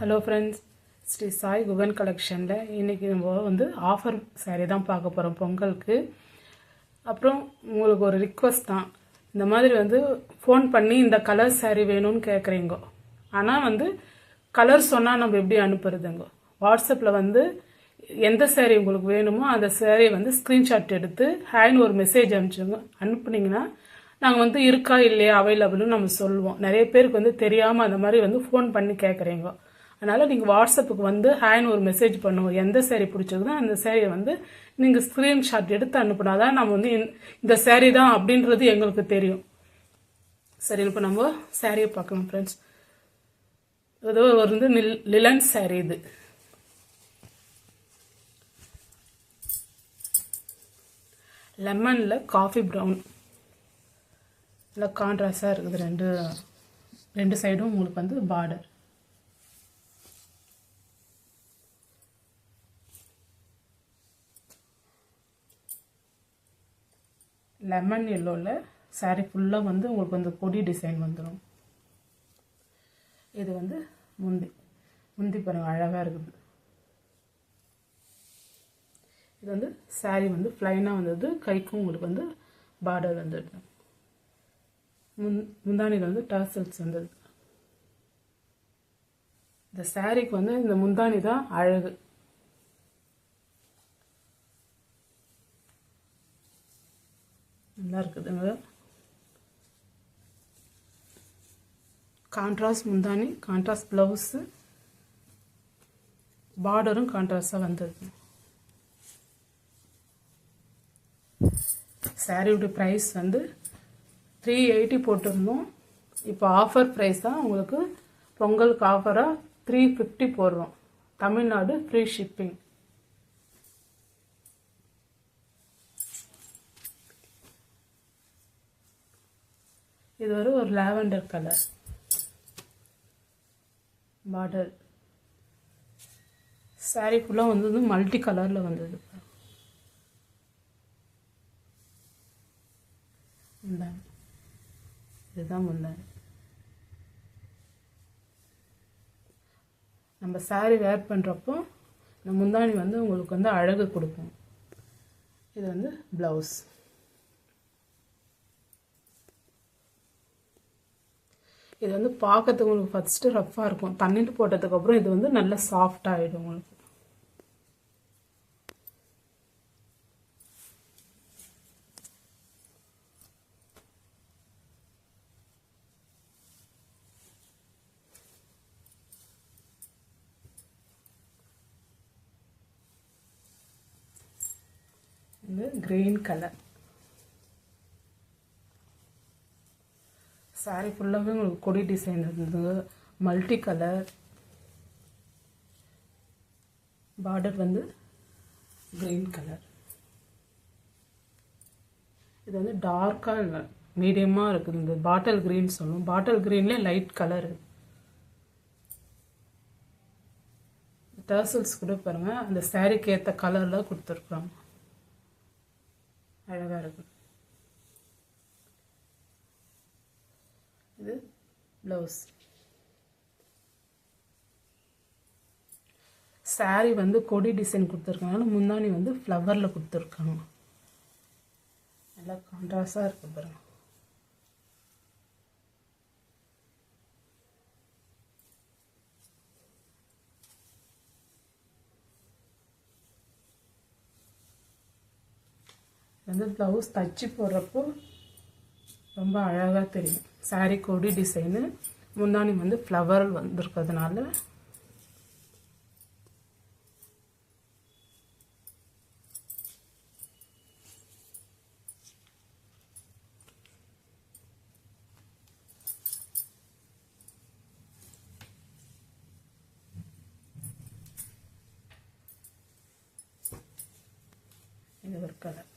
Hello friends, Sri Sai Guhan கலெக்ஷனில் இன்றைக்கி நம்ம வந்து ஆஃபர் சாரீ தான் பார்க்க போகிறோம் பொங்கலுக்கு. அப்புறம் உங்களுக்கு ஒரு ரிக்வஸ்ட் தான், இந்த மாதிரி வந்து ஃபோன் பண்ணி இந்த கலர் சாரீ வேணும்னு கேட்குறீங்க. ஆனால் வந்து கலர் சொன்னால் நம்ம எப்படி அனுப்புறதுங்க? வாட்ஸ்அப்பில் வந்து எந்த சாரீ உங்களுக்கு வேணுமோ அந்த சாரியை வந்து ஸ்க்ரீன்ஷாட் எடுத்து ஹேன்னு ஒரு மெசேஜ் அனுப்புனீங்கன்னா நாங்கள் வந்து இருக்கா இல்லையா அவைலபிள்னு நம்ம சொல்லுவோம். நிறைய பேருக்கு வந்து தெரியாமல் அந்த மாதிரி வந்து ஃபோன் பண்ணி கேட்குறீங்க. அதனால் நீங்கள் வாட்ஸ்அப்புக்கு வந்து ஹேன்னு ஒரு மெசேஜ் பண்ணுவோம். எந்த சேரீ பிடிச்சிருக்குதோ அந்த சேரீயை வந்து நீங்கள் ஸ்க்ரீன்ஷாட் எடுத்து அனுப்புனா தான் நம்ம வந்து இந்த சேரீ தான் அப்படின்றது எங்களுக்கு தெரியும். சரி, இப்போ நம்ம சேரீயை பார்க்கலாம் ஃப்ரெண்ட்ஸ். ஏதோ வந்து லிலன் சேரீ, இது லெமனில் காஃபி ப்ரௌன் இல்லை கான்ட்ராஸ்டாக இருக்குது. ரெண்டு சைடும் உங்களுக்கு வந்து பார்டர். லெமன் எல்லோவில் சாரீ ஃபுல்லாக வந்து உங்களுக்கு வந்து கொடி டிசைன் வந்துடும். இது வந்து முந்தி பாருங்க, அழகாக இருக்குது. இது வந்து சாரீ வந்து ஃப்ளைனாக வந்தது, கைக்கும் உங்களுக்கு வந்து பார்டர் வந்துடுது. முந்தானியில் வந்து டாசல்ஸ் வந்தது. இந்த சாரீக்கு வந்து இந்த முந்தானி தான் அழகு. நல்லா இருக்குதுங்க. கான்ட்ராஸ்ட் முந்தானி, கான்ட்ராஸ்ட் ப்ளவுஸு, பார்டரும் கான்ட்ராஸ்டாக வந்தது. சாரியோட ப்ரைஸ் வந்து 380 போட்டிருந்தோம். இப்போ ஆஃபர் ப்ரைஸ் தான் உங்களுக்கு. பொங்கலுக்கு ஆஃபராக 350 போடுறோம். Tamil Nadu free shipping. இது ஒரு லாவெண்டர் கலர் பார்டர். சாரீ ஃபுல்லாக வந்து மல்டி கலரில் வந்தது. முந்தானி இதுதான் முந்தானி. நம்ம சாரீ வேர் பண்ணுறப்போ இந்த முந்தானி வந்து உங்களுக்கு வந்து அழகு கொடுக்கும். இது வந்து ப்ளவுஸ். இது வந்து பார்க்கறதுக்கு உங்களுக்கு ஃபஸ்ட்டு ரஃப்பாக இருக்கும். தண்ணிட்டு போட்டதுக்கப்புறம் இது வந்து நல்லா சாஃப்டாக ஆகிடும் உங்களுக்கு. இது கிரீன் கலர். சாரீ ஃபுல்லாகவே உங்களுக்கு கொடி டிசைன் இருந்தது, மல்டி கலர். பார்டர் வந்து கிரீன் கலர். இது வந்து டார்க்காக இல்லை, மீடியமாக இருக்குது. இந்த பாட்டில் கிரீன் சொல்லுவோம். பாட்டில் கிரீன்லேயே லைட் கலர். டர்சல்ஸ் கூட பாருங்கள், அந்த சாரீக்கு ஏற்ற கலரில் கொடுத்துருக்குறாங்க. அழகாக இருக்குது. இது ப்ளவுஸ். சாரீ வந்து கொடி டிசைன் கொடுத்துருக்கனால முந்தானி வந்து ஃப்ளவரில் கொடுத்துருக்காங்க. நல்லா கான்ட்ராஸ்டாக இருக்கு பாருங்க. வந்து ப்ளவுஸ் தச்சு போடுறப்போ ரொம்ப அழகாக தெரியும். சாரீ கொடி டிசைனு, முந்தானி வந்து ஃப்ளவர் வந்துருக்கிறதுனால இது ஒரு கலர்.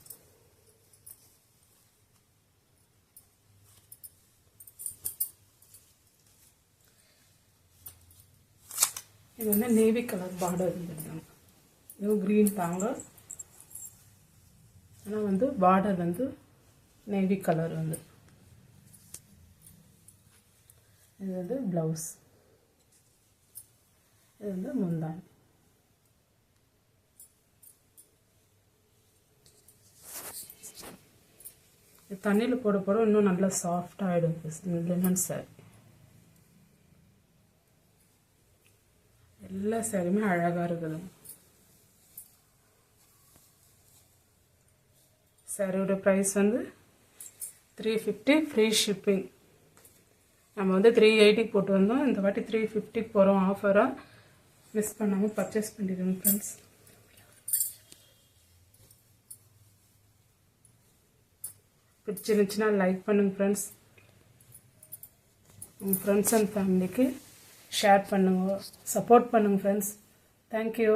இது வந்து நேவி கலர் பார்டர் இருந்துருக்காங்க. இது க்ரீன் தாங்க, ஆனால் வந்து பார்டர் வந்து நேவி கலர் வந்து. இது வந்து ப்ளவுஸ். இது வந்து முந்தானி. தண்ணியில் போட போட இன்னும் நல்லா சாஃப்ட் ஆகிடும் லினன் சாரி. எல்லா சாரியுமே அழகாக இருக்குது. சாரியோட ப்ரைஸ் வந்து 350 ஃப்ரீ ஷிப்பிங். நம்ம வந்து 380 போட்டு வந்தோம், இந்த வாட்டி 350 போகிறோம் ஆஃபராக. மிஸ் பண்ணாமல் பர்ச்சேஸ் பண்ணிடுங்க ஃப்ரெண்ட்ஸ். பிடிச்சிருந்துச்சுன்னா லைக் பண்ணுங்கள் ஃப்ரெண்ட்ஸ். உங்கள் ஃப்ரெண்ட்ஸ் அண்ட் ஃபேமிலிக்கு ஷேர் பண்ணுங்க, சப்போர்ட் பண்ணுங்கள் ஃப்ரெண்ட்ஸ். தேங்க்யூ.